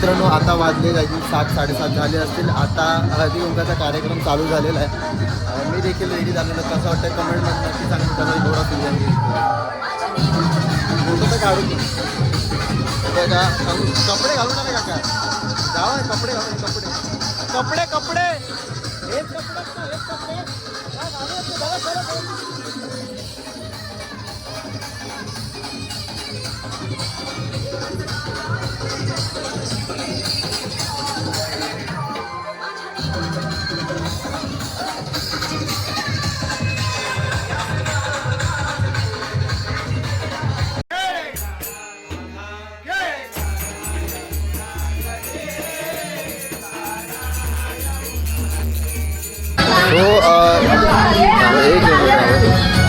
मित्रांनो आता वाजले जायचे 7-7:30 झाले असतील. आता हळदी कुंकाचा कार्यक्रम चालू झालेला आहे. मी देखील रेडी झालेलो. कसं वाटतं कमेंटमध्ये नक्की सांगतो. त्याला थोडा फिल्म फोटो तर काढून बघा. कपडे घालून आले काका. जावा कपडे घालून कपडे कपडे कपडे हेच कपडे हेच कपडे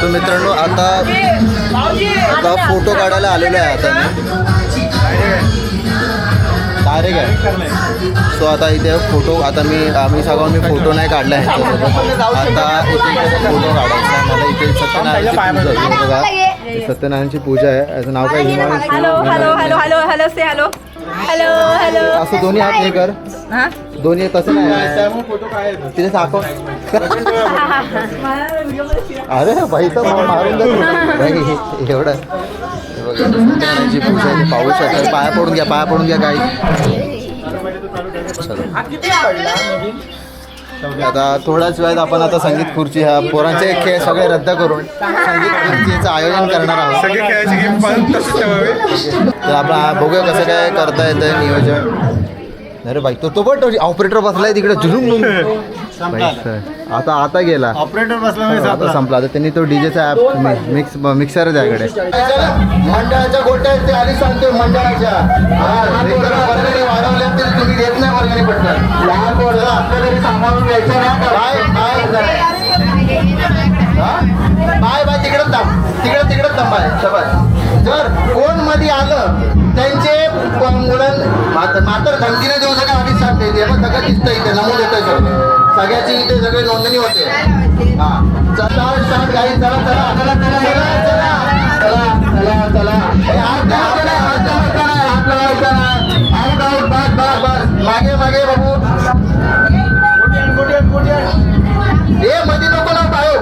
तो मित्रांनो आता फोटो काढायला आलेलो आहे. आता डायरेक्ट आहे. सो आता इथे फोटो आता आम्ही सगळं फोटो नाही काढला आहे. आता इथे फोटो काढायचा मला. इथे सत्यनारायणची पूजा आहे. याचं नाव काय? असं दोन्ही हात हे कर. दोन्ही तसं नाही तिथे साखव. अरे भाई तर मारून जातो एवढं. सत्यनारायणची पूजा पाहू शकता. पाया पडून घ्या काही. आता थोड्याच वेळात आपण आता संगीत खुर्ची ह्या पोरांचे खेळ सगळे रद्द करून संगीत खुर्चीचं आयोजन करणार आहोत. तर आपण बघूया कसं काय करता येतं नियोजन. अरे बाई तो पण ऑपरेटर बसलाय तिकडे झुलूम. आता गेला ऑपरेटर बसला. आता संपला. आता त्यांनी तो डीजेचा ॲप मिक्सर त्याकडे. मंडळाच्या गोट्या ते आधी सांगतो. मंडळाच्या वाढवल्या तरी तुम्ही देत नाही वर्गणी पटकन. लहान पोरला आपल्याला सांभाळून घ्यायचं ना. बाय बाय तिकडं थांब. तिकडं थांबाय. जर कोण मध्ये आलं त्यांचे मुलं मात्र धमकीने देऊ सगळं आधीच सांगते. मग सगळं दिसतं इथे नमूद येतं सगळ्याची इथे सगळे नोंदणी होते. हां चला स्टार्ट गाई. चला मागे बाबू. हे मध्ये नको ना पायो.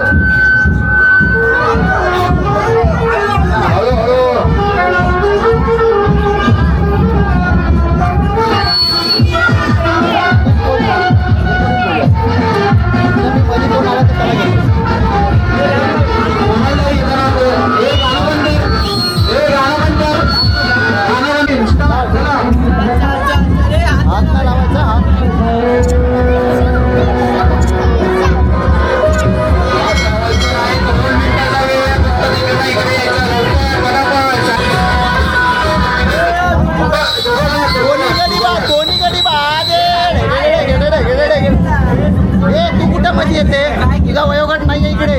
तू कुठं मध्ये येते? तुझा वयोगट नाही आहे इकडे.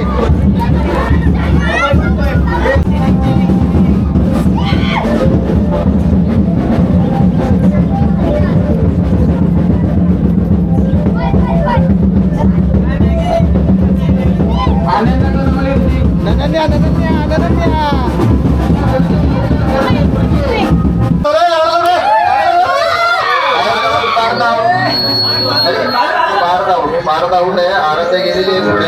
आउट आहे. आराध्या गेलेली आहे पुढे.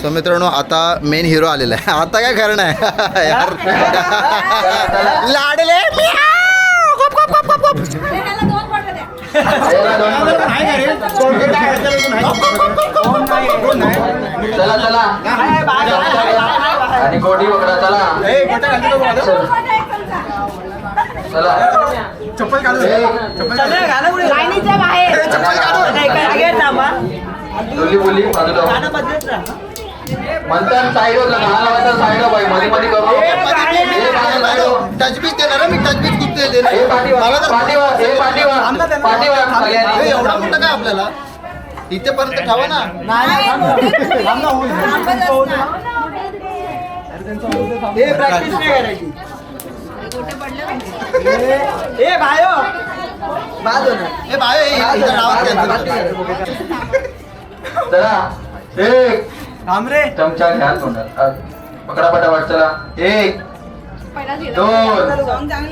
सो मित्रांनो आता मेन हिरो आलेला आहे. आता काय खरं नाही यार. लाडले चला आणि गोडी वगैरे चला. चप्पल काढू. म्हणतात साईड होता साईड बाई मध्ये मध्ये करू. टचबीज देणार मी. टचबीज किती देणार मला तर एवढा मोठा काय आपल्याला इथेपर्यंत ठेवा ना. प्रॅक्टिस नाही करायची. ए भायो ए बाय इथं नावात चला एक थांबरे चमचा घ्या तोंडात पकडा पटापट चला 1 2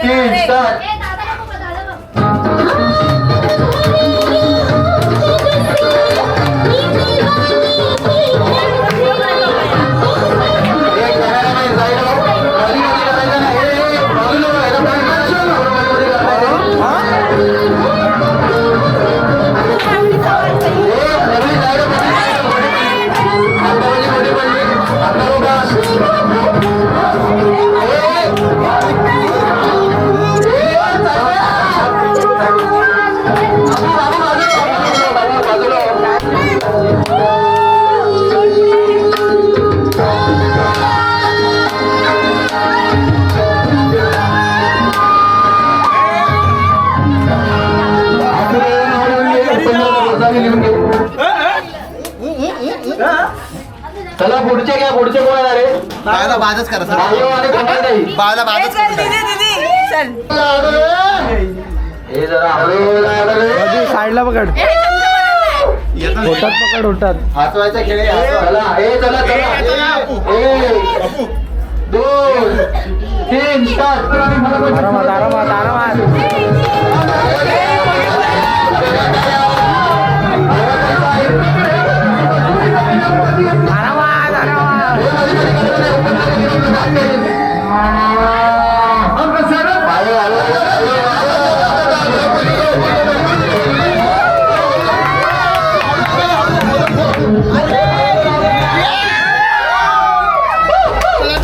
3 स्टार्ट चला पुढचे घ्या पुढचे कोण येणार आहे बाळाला बाजच करा सर भाईओ आणि कोणालाही. बाळाला बाजच हे जरा हळू साईडला पकड होतात पकड होतात हसवायचा खेळ आहे, हसवा. चला हे चला चला 1 2 3 स्टार्ट आरामात आरामात आरामात आरामात आरामात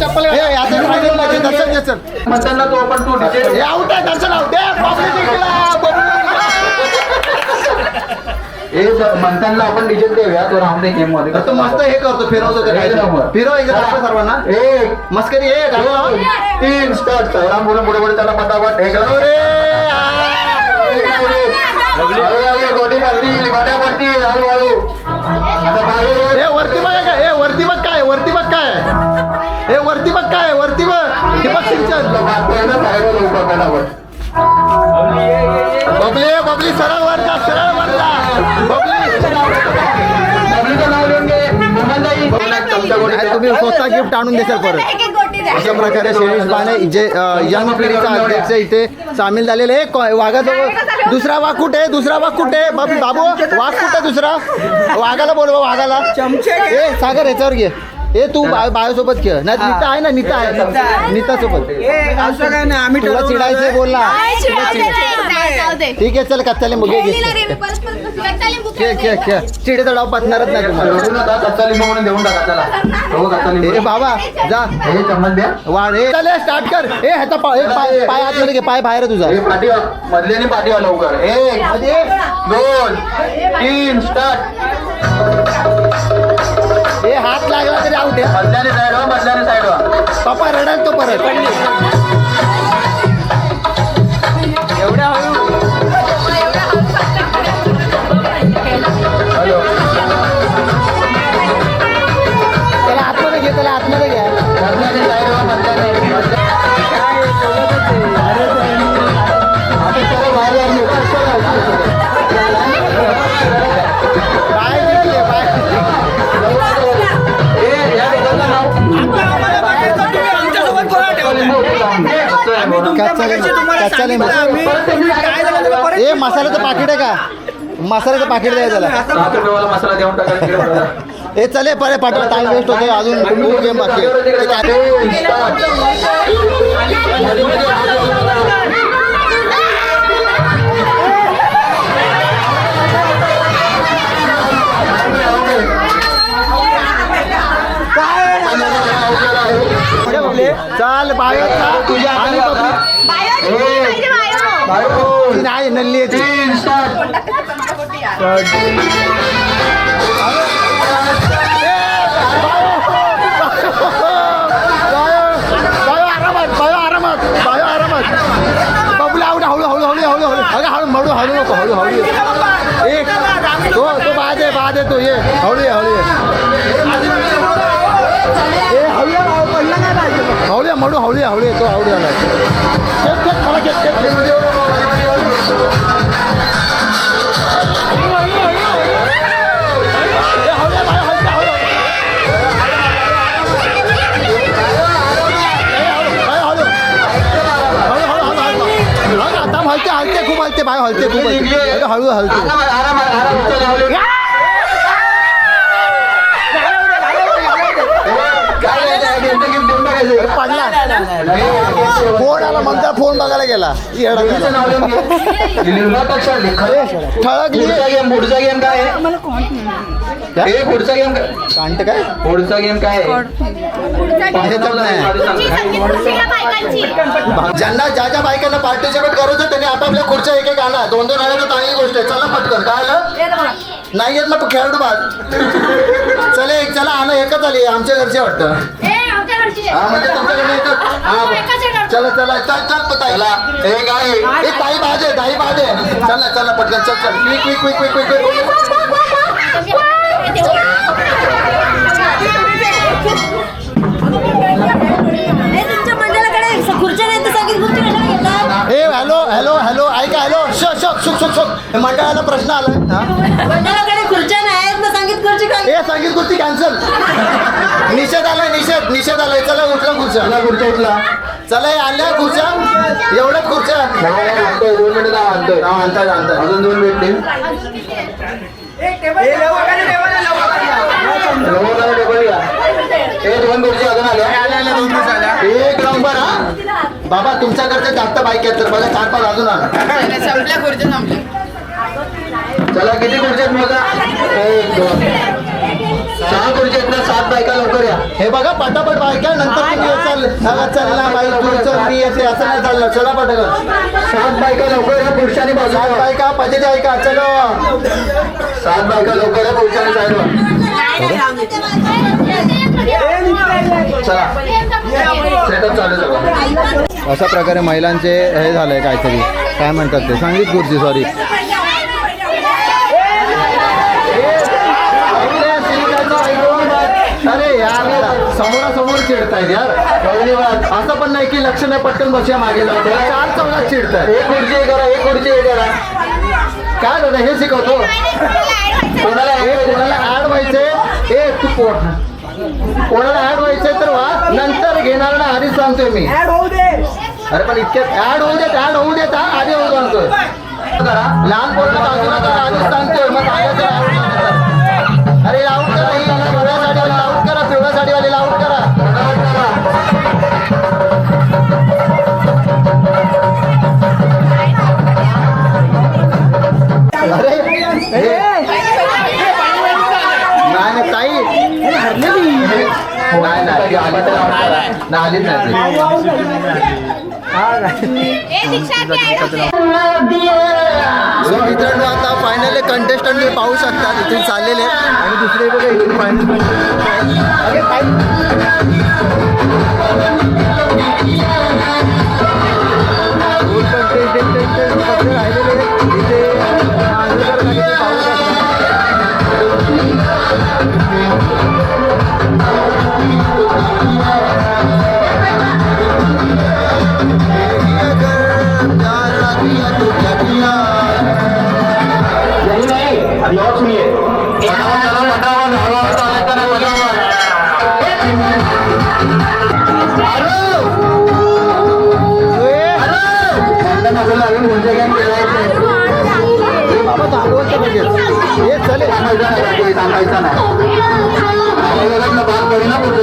चप्पल हे याचं फायनल मध्ये दर्शन घे, चल. म्हणताना तो पण तू हे डिसाईड आउट आहे दर्शन आउट आहे बापरे जिंकला, हे म्हणताना आपण डिजेल देऊया तो राहून दे गेम मध्ये तो मस्त हे करतो फिरवतो ते काय फिरव एकदा दाखव सर्वांना 1 मस्करी हे गाडो 3 स्टार्ट चला पुढे पुढे पुढे त्याला पटापट हे करू रे गोटी पडली गोट्या पडती हळू हळू आता बाहेर हे वरती बघ काय हे वरती बघ काय वरती बघ काय हे वरती बघ काय वरती बघ ठिबक सिंचन बबली बबली सरळ वर जा बबली तुम्ही स्वतः गिफ्ट आणून देशाल परत अशा प्रकारे शिरीष बाने जे यंग पिढीचा अध्यक्ष इथे सामील झालेले आहे वाघाजवळ दुसरा वाघ कुठे दुसरा वाघ कुठे बाबू वाघ कुठे दुसरा वाघाला बोलवा वाघाला ए सागर याच्यावर घे ए तू बायोसोबत खेळ नाही नीता आहे ना नीता आहे नीता सोबत असं काय नाही आम्ही तुला चिडायचंय बोल ना ठीक आहे चल कच्चा लिंबू घे खेळ चिडेचा डाव पचणारच नाही तुम्हाला कच्चा लिंबू म्हणून देऊन टाका चला हो कच्चा लिंबू ए बाबा जा हे चम्मच द्या वाढ हे चल स्टार्ट कर ए ह्याचा पाय आतमध्ये घे पाय बाहेर आहे तुझा हे पाठी मधल्याने पाठी लवकर 1 2 3 स्टार्ट हे हात लागला तरी आउट आहे मधल्याने साईड वा पप्पा रडाल तो परत एवढ्या हळू हॅलो त्याला आतमध्ये घे त्याला आतमध्ये घ्या मधल्याने साईड वा मधल्याने आता चला बाहेर लागलो पाय जिंकले पाय ए या दोघांना नाव कच्चा लिंबू ए मसाल्याचं पाकिट आहे का मसाल्याचं पाकिट द्या त्याला 7 रुपयावाला मसाला देऊन टाका ए चले परे पाठवा टाइम वेस्ट होते अजून खूप गेम बाकी चाल बायो तुझ्या आणि नाही नल्ली बबुला आउट हळू हळू हळू हळू हळू अगं हळू हळू हळू नको हळू हळू एक तो बाद आहे तो ये हळू ये हळू ये हळू हळू हळू तो हळू आला हलते हलते खूप हलते बाय हलते खूप हलते हळू हलते पडला फोन आला म्हणता फोन बघायला गेला ठळकली पुढचा गेम काय आहे? पुढचा गेम कांट काय पुढचा गेम काय आहे? ज्यांना ज्या ज्या बायकांना पार्टिसिपेट करायचं त्यांनी आपापल्या खुर्च्या एक एक आणा 2-2 आल्या तर चांगली गोष्ट आहे चला पटकन काय आलं नाही येत ना खेळाडू बाद चले चला आणा एकच आली आमच्या घरचे वाटतं हा म्हणजे तुमच्याकडे एकच हा चला चला चल चल ताईला हे काय आहे? ए ताई बाजे चला चला पटकन चल चल quick quick quick quick quick ए हॅलो हॅलो हॅलो ऐका हॅलो शुक मंडळाला प्रश्न आला मंडळाकडे खुर्च्या नाही आहेत ना संगीत खुर्ची काय ए संगीत कुस्ती कॅन्सल निषेध आलाय चला उठला खुर्च्या उठला चला हे आल्या खुर्च्या एवढ्याच खुर्च्या आणतोय 2 मिनिटं आणतोय आणता अजून 2 मिनिट दोन खुर्ची अजून आल्या एक नंबर हा बाबा तुमच्याकडचे जास्त बाईक आहेत तर बघा 4-5 अजून आणा संपल्या खुर्च्या संपल्या चला किती खुर्ची आहेत मोजा 1 2 6 खुर्ची आहेत ना 7 बायका लवकर या हे बघा पटापट बायका नंतर तुम्ही चल ना बाई तू चल मी येते असं नाही चाललं चला पटकन 7 बायका लवकर या पुरुषांनी बाजू 7 बायका पद्धती ऐका चलो 7 बायका लवकर या पुरुषांनी साईडवर चला सेटअप चालू झालं अशा प्रकारे महिलांचे हे झालंय काहीतरी काय म्हणतात ते संगीत खुर्ची सॉरी अरे यार समोरासमोर चिडतायत यार असं पण नाही की लक्ष नाही पटकन बसूया मागे जाऊ 4 चौघात चिडतायत एक खुर्ची करा एक खुर्ची हे करा काय दादा हे शिकवतो कोणाला ऍड व्हायचंय ए तू कोणाला ऍड व्हायचंय तर वा नंतर घेणार ना आधीच सांगतोय मी अरे पण इतक्यात ऍड होऊ देत हा आधी होऊ सांगतोय लहान पोरं बाजूला करा आधीच सांगतोय मग अरे आउट करा ही पिवळ्या साडीवाली आउट करा पिवळ्या साडीवालीला आउट करा अरे नाही ताई हरलेली नाही आलीच सो मित्रांनो आता फायनली कंटेस्टंट मी पाहू शकता इथून चाललेले आणि दुसरे बघा इथून राहिलेले इथे पाहू बाबा दाखवत हे चले थांबायचा नाही भाग पडेल ना पुढच्या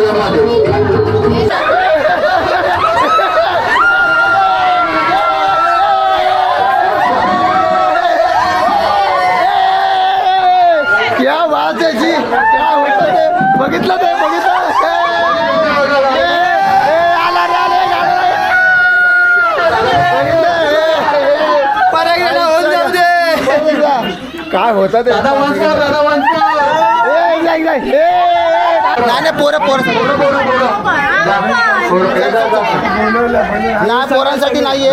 क्या बात आहे जी काय होतं ते बघितलं काय होतं ते नाही पोरांसाठी नाहीये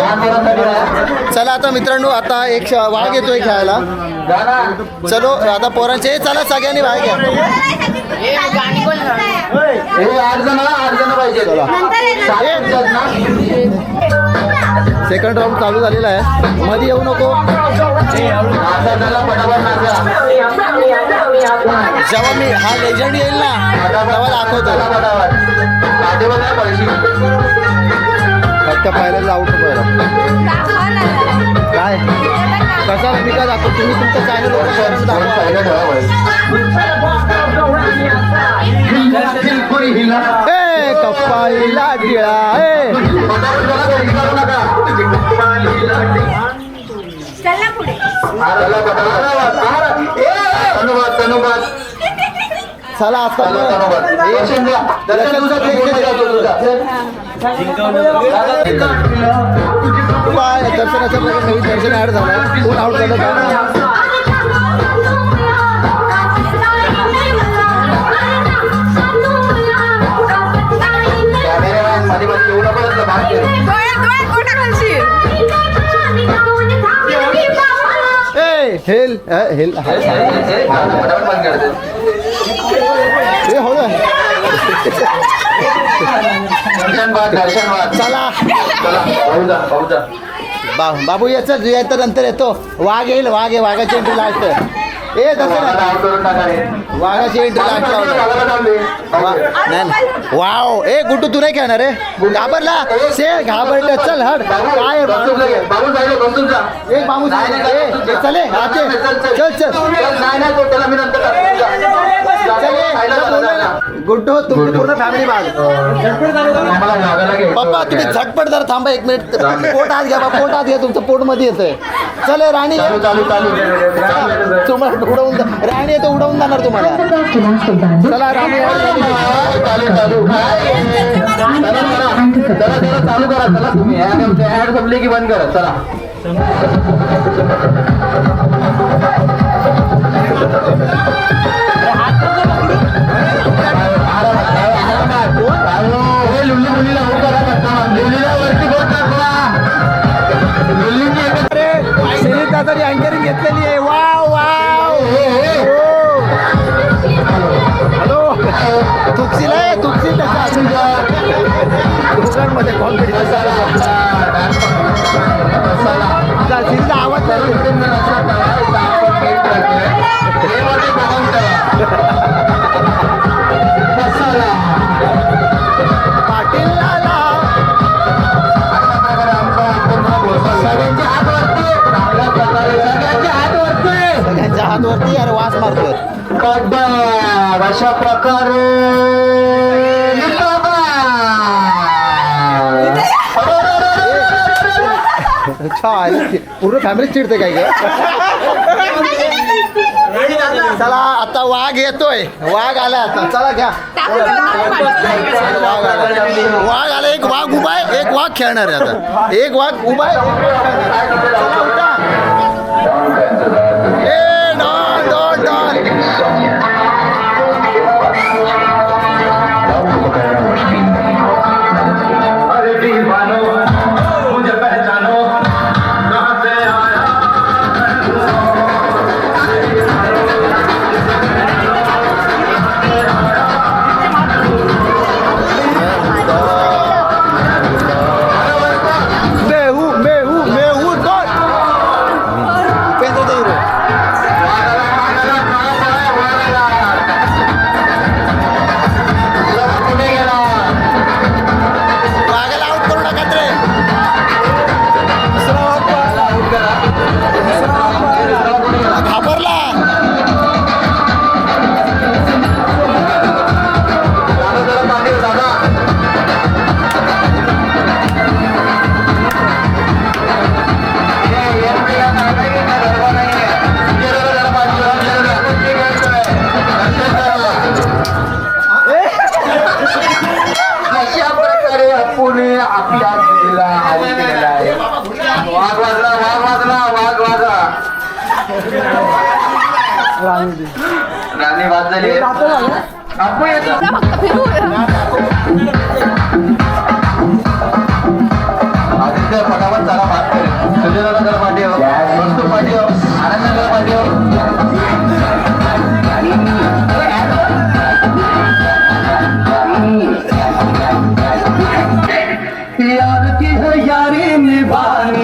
चला आता मित्रांनो आता एक वाघ येतोय खेळायला चलो आता पोरांचे चला सगळ्यांनी वाघ घ्या हे 8 जण पाहिजे सेकंड राऊंड चालू झालेला आहे. मध्ये येऊ नको. जेव्हा मी हा लेजंड येईल ना तेव्हा दाखवतो. फक्त पहिल्याच आउट काय कसा मी काय दाखवतो. तुम्ही तुमचं चॅनल ए कप्पाईला टिळा ए चला पुढे. चला आता दर्शनाच्या नवीन दर्शन ऍड झालं. कोण आउट झालं हेल हेल हे हो ना. चला बाबू याचं याच्या नंतर येतो. वाघ येईल. वाघ आहे. वाघाची एंट्री लास्ट. ए तसं वाघाची एंट्री लास्ट. नाही वाव. ए गुड्डू तू नाही खेळणार रे. घाबरला से घाबरलं. चल हड काय एक बाबू चले चल गुड्डू तुमची पूर्ण फॅमिली बाग. पप्पा तुम्ही झटपट जरा थांबा 1 मिनिट. पोट आत घ्या पोट आत घ्या. तुमचं पोट मध्ये येतंय. चले राणी तुम्हाला उडवून राणी येतो उडवून जाणार तुम्हाला. चला राणी चालू करा. चला तुम्ही ऍड संपली की बंद करा. चला तरी अँकरिंग घेतलेली आहे. Wow wow. हॅलो तुकसील आहे. तुकसील दोघांमध्ये कॉम्पिटिशन. आवाज पाटील लाला सगळ्यांच्या हातवरती अरे वास मारतोय. अशा प्रकारे पूर्ण फॅमिली चिडते काय ग. चला आता वाघ येतोय. वाघ आला आता. चला घ्या. वाघ आला. एक वाघ उभा आहे. एक वाघ खेळणार आहे आता. एक वाघ उभा आहे. ए डॉन डॉन डॉन. राणी बाद झाली. आदित्य फटाफट चला बात करेल. सूर्यनगर पाठीव, वस्तू पाठीव, आनंदनगर पाठीव. यार की है यारी निभाने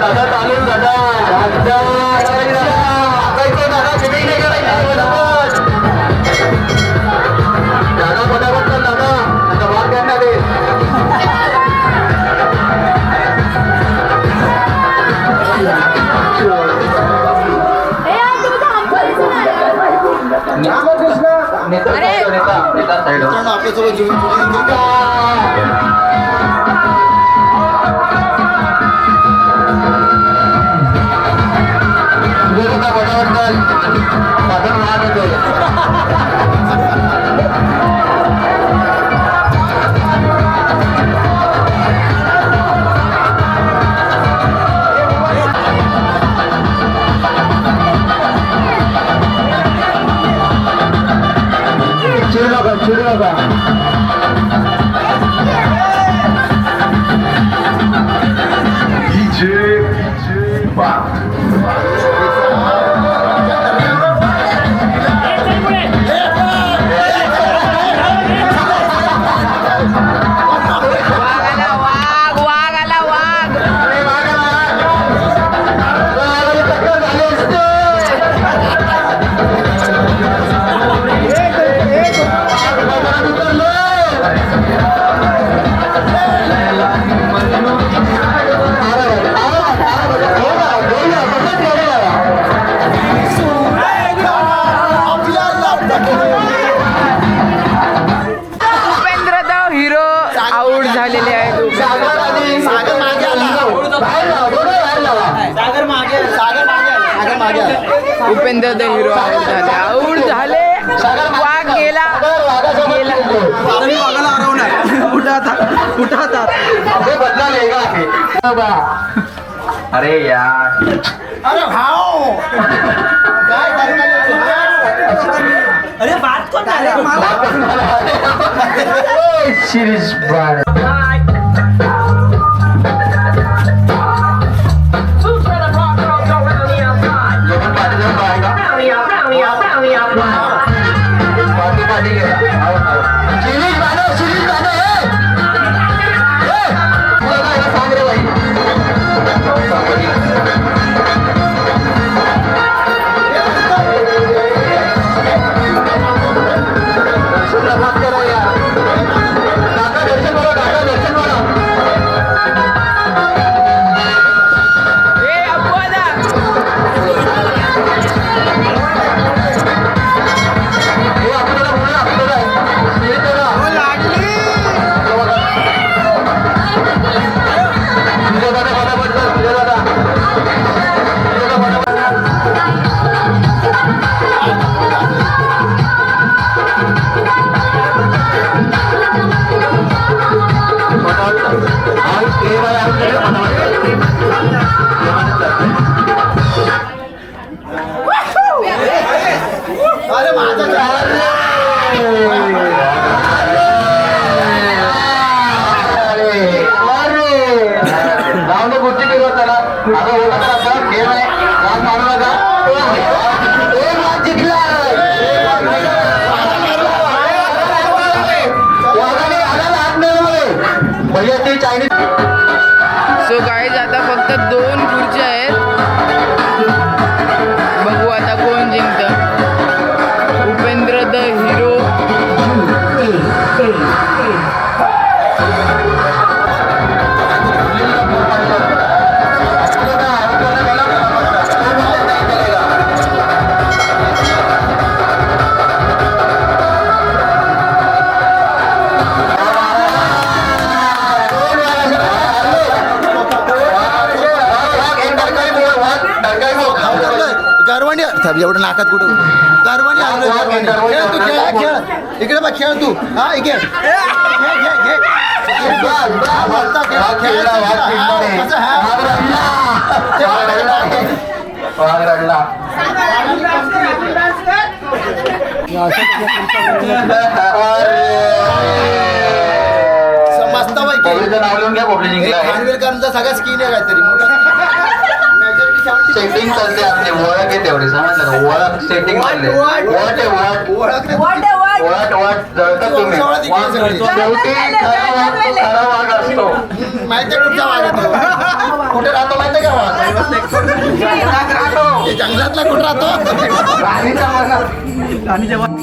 दादा चालून दादा दादा पटापट चल दादा आता वाद करणार नेता साईड मित्रांनो आपल्यासोबत जीवन साधन वाहन येतो चिडू नका झालेले आहेत. उपेंद्र द हिरो आऊट झाले. वाघ गेला. अरे यार अरे भाऊ काय अरे बात कोण शिरीष बाळ अरे माझा रावने गोष्टी केली त्याला आता खेळ आहे राम मारू नका जिंकला भैया ती चायनीज. सो गाईज आता फक्त 2 खुर्च्या आहेत. बघू आता कोण जिंकतं. उपेंद्र द हिरो गरवाणी एवढं नाकात कुठं गरवाणी खेळ तू खेळ इकडे बघ खेळ तू हा इकडे मस्त खानविलकरांचा सगळा स्किन आहे काहीतरी सेटिंग चालते आपली ओळख आहे तेवढी समजलं का ओळख सेटिंग चालते What? वाट वाट जळतात तुम्ही शेवटी खरा वाघ तो खरा वाघ असतो. माहिती आहे कुठचा वाघ येतो? कुठे राहतो माहिती का वाघ? जंगलात राहतो. जंगलातला कुठे राहतो? राणीच्या मनात.